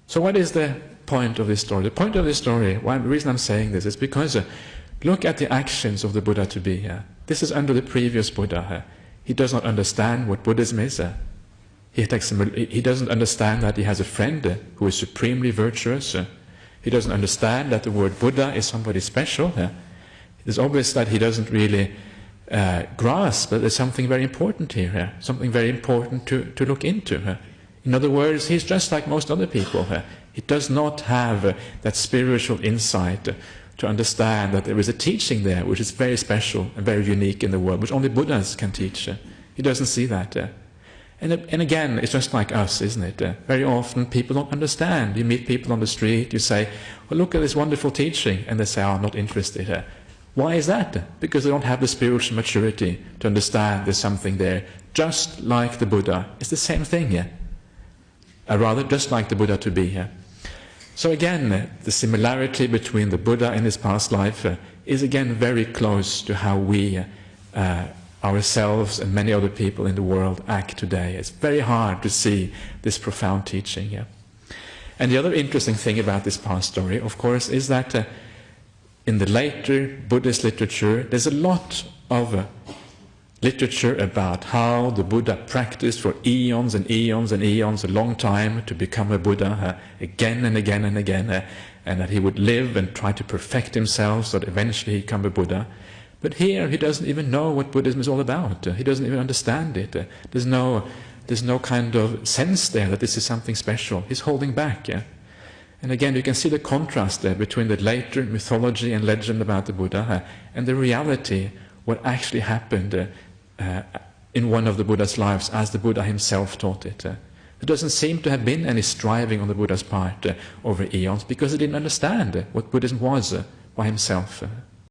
So what is the point of this story? The point of this story, the reason I'm saying this is because look at the actions of the Buddha to be. This is under the previous Buddha. He does not understand what Buddhism is. He doesn't understand that he has a friend who is supremely virtuous. He doesn't understand that the word Buddha is somebody special. It's obvious that he doesn't really grasp that there's something very important here, something very important to look into. In other words, he's just like most other people. He does not have that spiritual insight to understand that there is a teaching there which is very special and very unique in the world, which only Buddhas can teach. He doesn't see that. And again, it's just like us, isn't it? Very often people don't understand. You meet people on the street, you say, well, look at this wonderful teaching, and they say, oh, I'm not interested. Why is that? Because they don't have the spiritual maturity to understand there's something there, just like the Buddha. It's the same thing here. Rather, just like the Buddha to be here. So again, the similarity between the Buddha and his past life is again very close to how we ourselves and many other people in the world act today. It's very hard to see this profound teaching. And the other interesting thing about this past story, of course, is that in the later Buddhist literature, there's a lot of literature about how the Buddha practiced for eons and eons and eons, a long time, to become a Buddha again and again and again, and that he would live and try to perfect himself so that eventually he'd become a Buddha. But here he doesn't even know what Buddhism is all about. He doesn't even understand it. There's no kind of sense there that this is something special. He's holding back. And again, you can see the contrast there between the later mythology and legend about the Buddha and the reality, what actually happened in one of the Buddha's lives as the Buddha himself taught it. There doesn't seem to have been any striving on the Buddha's part over eons, because he didn't understand what Buddhism was by himself.